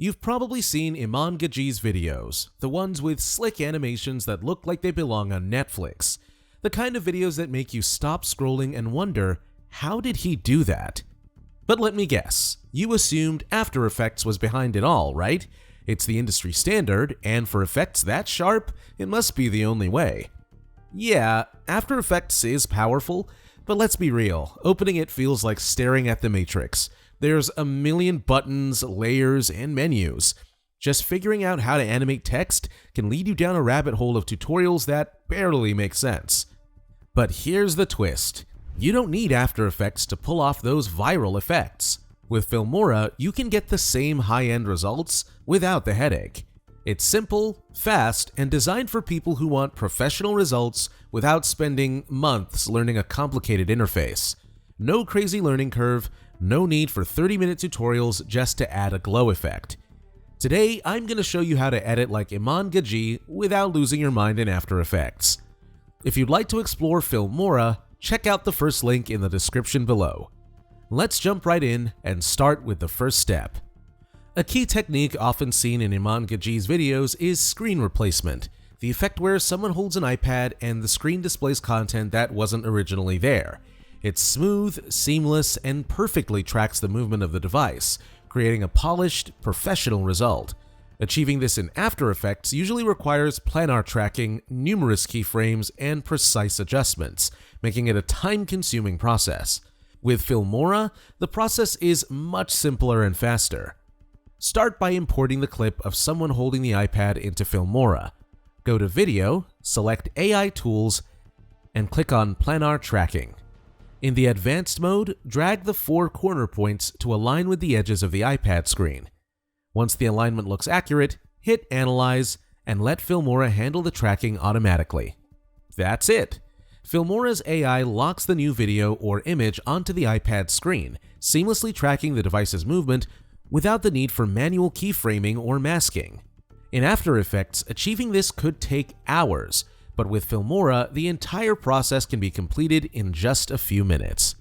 You've probably seen Iman Gadzhi's videos, the ones with slick animations that look like they belong on Netflix. The kind of videos that make you stop scrolling and wonder, how did he do that? But let me guess, you assumed After Effects was behind it all, right? It's the industry standard, and for effects that sharp, it must be the only way. Yeah, After Effects is powerful, but let's be real, opening it feels like staring at the Matrix. There's a million buttons, layers, and menus. Just figuring out how to animate text can lead you down a rabbit hole of tutorials that barely make sense. But here's the twist. You don't need After Effects to pull off those viral effects. With Filmora, you can get the same high-end results without the headache. It's simple, fast, and designed for people who want professional results without spending months learning a complicated interface. No crazy learning curve, no need for 30-minute tutorials just to add a glow effect. Today, I'm going to show you how to edit like Iman Gadzhi without losing your mind in After Effects. If you'd like to explore Filmora, check out the first link in the description below. Let's jump right in and start with the first step. A key technique often seen in Iman Gadzhi's videos is screen replacement, the effect where someone holds an iPad and the screen displays content that wasn't originally there. It's smooth, seamless, and perfectly tracks the movement of the device, creating a polished, professional result. Achieving this in After Effects usually requires planar tracking, numerous keyframes, and precise adjustments, making it a time-consuming process. With Filmora, the process is much simpler and faster. Start by importing the clip of someone holding the iPad into Filmora. Go to Video, select AI Tools, and click on Planar Tracking. In the Advanced mode, drag the 4 corner points to align with the edges of the iPad screen. Once the alignment looks accurate, hit Analyze and let Filmora handle the tracking automatically. That's it! Filmora's AI locks the new video or image onto the iPad screen, seamlessly tracking the device's movement without the need for manual keyframing or masking. In After Effects, achieving this could take hours, but with Filmora, the entire process can be completed in just a few minutes.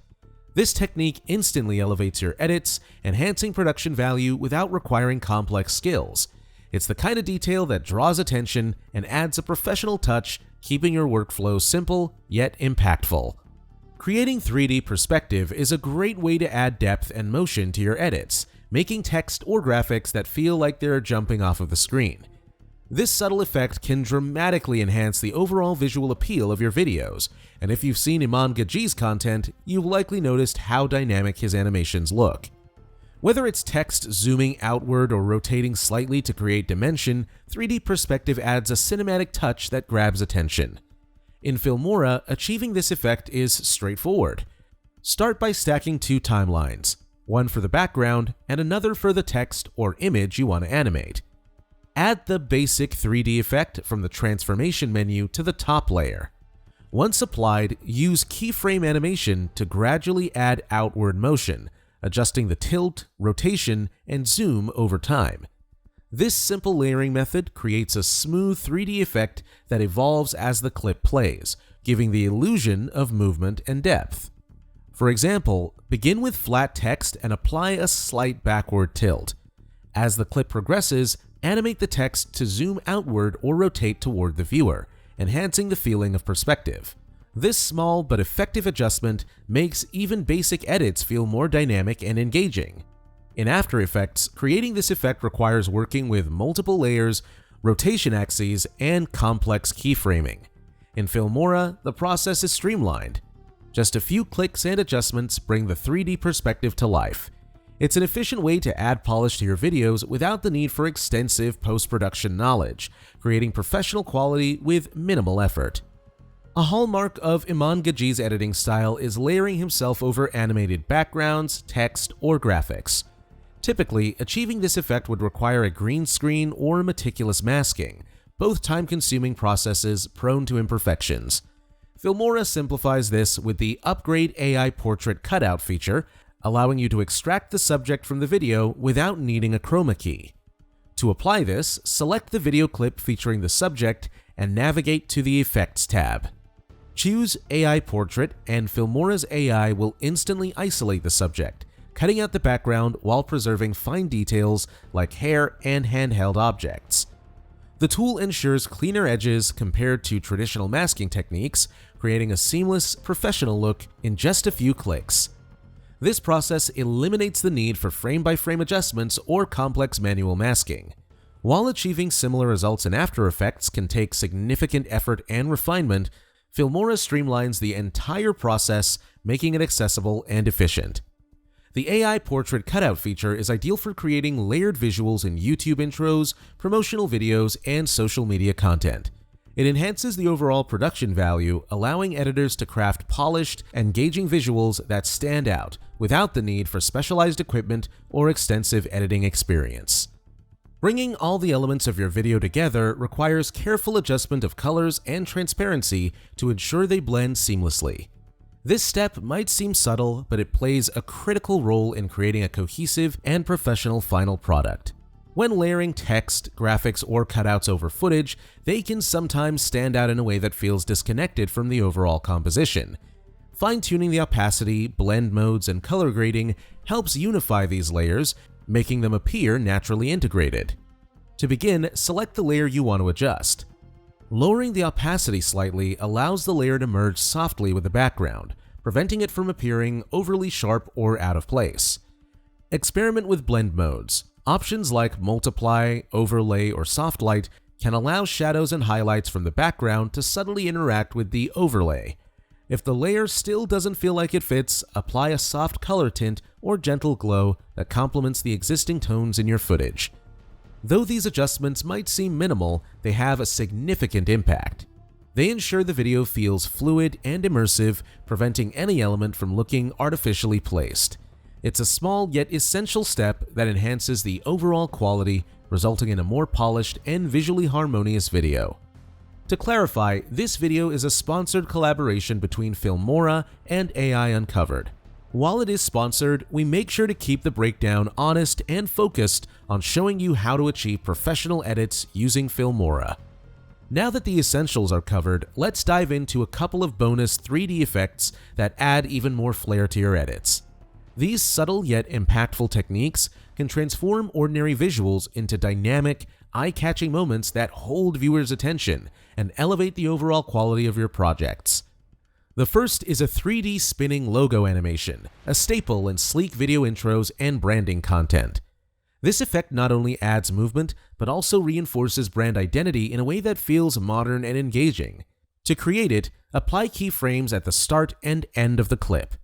This technique instantly elevates your edits, enhancing production value without requiring complex skills. It's the kind of detail that draws attention and adds a professional touch, keeping your workflow simple yet impactful. Creating 3D perspective is a great way to add depth and motion to your edits, making text or graphics that feel like they're jumping off of the screen. This subtle effect can dramatically enhance the overall visual appeal of your videos, and if you've seen Iman Gadzhi's content, you've likely noticed how dynamic his animations look. Whether it's text zooming outward or rotating slightly to create dimension, 3D perspective adds a cinematic touch that grabs attention. In Filmora, achieving this effect is straightforward. Start by stacking 2 timelines, one for the background and another for the text or image you want to animate. Add the basic 3D effect from the transformation menu to the top layer. Once applied, use keyframe animation to gradually add outward motion, adjusting the tilt, rotation, and zoom over time. This simple layering method creates a smooth 3D effect that evolves as the clip plays, giving the illusion of movement and depth. For example, begin with flat text and apply a slight backward tilt. As the clip progresses, animate the text to zoom outward or rotate toward the viewer, enhancing the feeling of perspective. This small but effective adjustment makes even basic edits feel more dynamic and engaging. In After Effects, creating this effect requires working with multiple layers, rotation axes, and complex keyframing. In Filmora, the process is streamlined. Just a few clicks and adjustments bring the 3D perspective to life. It's an efficient way to add polish to your videos without the need for extensive post-production knowledge, creating professional quality with minimal effort. A hallmark of Iman Gadzhi's editing style is layering himself over animated backgrounds, text, or graphics. Typically, achieving this effect would require a green screen or meticulous masking, both time-consuming processes prone to imperfections. Filmora simplifies this with the Upgrade AI Portrait Cutout feature, allowing you to extract the subject from the video without needing a chroma key. To apply this, select the video clip featuring the subject and navigate to the Effects tab. Choose AI Portrait and Filmora's AI will instantly isolate the subject, cutting out the background while preserving fine details like hair and handheld objects. The tool ensures cleaner edges compared to traditional masking techniques, creating a seamless, professional look in just a few clicks. This process eliminates the need for frame-by-frame adjustments or complex manual masking. While achieving similar results in After Effects can take significant effort and refinement, Filmora streamlines the entire process, making it accessible and efficient. The AI portrait cutout feature is ideal for creating layered visuals in YouTube intros, promotional videos, and social media content. It enhances the overall production value, allowing editors to craft polished, engaging visuals that stand out without the need for specialized equipment or extensive editing experience. Bringing all the elements of your video together requires careful adjustment of colors and transparency to ensure they blend seamlessly. This step might seem subtle, but it plays a critical role in creating a cohesive and professional final product. When layering text, graphics, or cutouts over footage, they can sometimes stand out in a way that feels disconnected from the overall composition. Fine-tuning the opacity, blend modes, and color grading helps unify these layers, making them appear naturally integrated. To begin, select the layer you want to adjust. Lowering the opacity slightly allows the layer to merge softly with the background, preventing it from appearing overly sharp or out of place. Experiment with blend modes. Options like multiply, overlay, or soft light can allow shadows and highlights from the background to subtly interact with the overlay. If the layer still doesn't feel like it fits, apply a soft color tint or gentle glow that complements the existing tones in your footage. Though these adjustments might seem minimal, they have a significant impact. They ensure the video feels fluid and immersive, preventing any element from looking artificially placed. It's a small yet essential step that enhances the overall quality, resulting in a more polished and visually harmonious video. To clarify, this video is a sponsored collaboration between Filmora and AI Uncovered. While it is sponsored, we make sure to keep the breakdown honest and focused on showing you how to achieve professional edits using Filmora. Now that the essentials are covered, let's dive into a couple of bonus 3D effects that add even more flair to your edits. These subtle yet impactful techniques can transform ordinary visuals into dynamic, eye-catching moments that hold viewers' attention and elevate the overall quality of your projects. The first is a 3D spinning logo animation, a staple in sleek video intros and branding content. This effect not only adds movement, but also reinforces brand identity in a way that feels modern and engaging. To create it, apply keyframes at the start and end of the clip.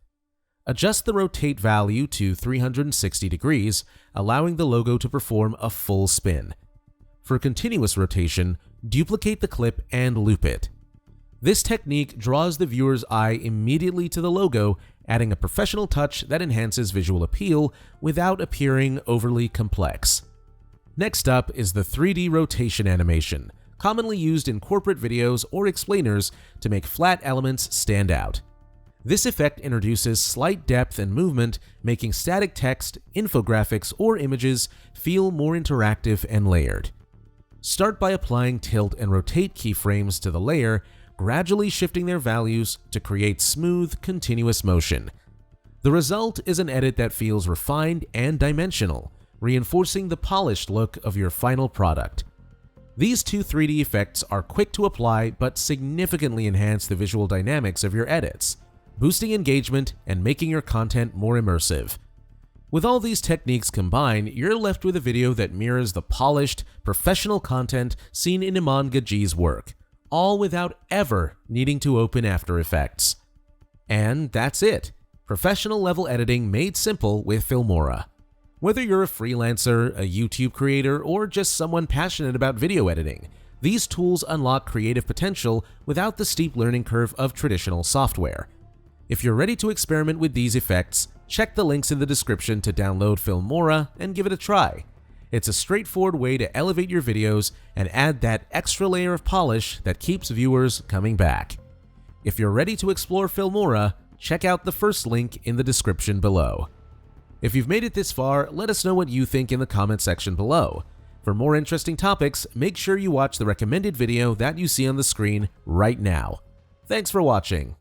Adjust the rotate value to 360 degrees, allowing the logo to perform a full spin. For continuous rotation, duplicate the clip and loop it. This technique draws the viewer's eye immediately to the logo, adding a professional touch that enhances visual appeal without appearing overly complex. Next up is the 3D rotation animation, commonly used in corporate videos or explainers to make flat elements stand out. This effect introduces slight depth and movement, making static text, infographics, or images feel more interactive and layered. Start by applying tilt and rotate keyframes to the layer, gradually shifting their values to create smooth, continuous motion. The result is an edit that feels refined and dimensional, reinforcing the polished look of your final product. These two 3D effects are quick to apply but significantly enhance the visual dynamics of your edits, boosting engagement and making your content more immersive. With all these techniques combined, you're left with a video that mirrors the polished, professional content seen in Iman Gadzhi's work, all without ever needing to open After Effects. And that's it. Professional level editing made simple with Filmora. Whether you're a freelancer, a YouTube creator, or just someone passionate about video editing, these tools unlock creative potential without the steep learning curve of traditional software. If you're ready to experiment with these effects, check the links in the description to download Filmora and give it a try. It's a straightforward way to elevate your videos and add that extra layer of polish that keeps viewers coming back. If you're ready to explore Filmora, check out the first link in the description below. If you've made it this far, let us know what you think in the comment section below. For more interesting topics, make sure you watch the recommended video that you see on the screen right now. Thanks for watching.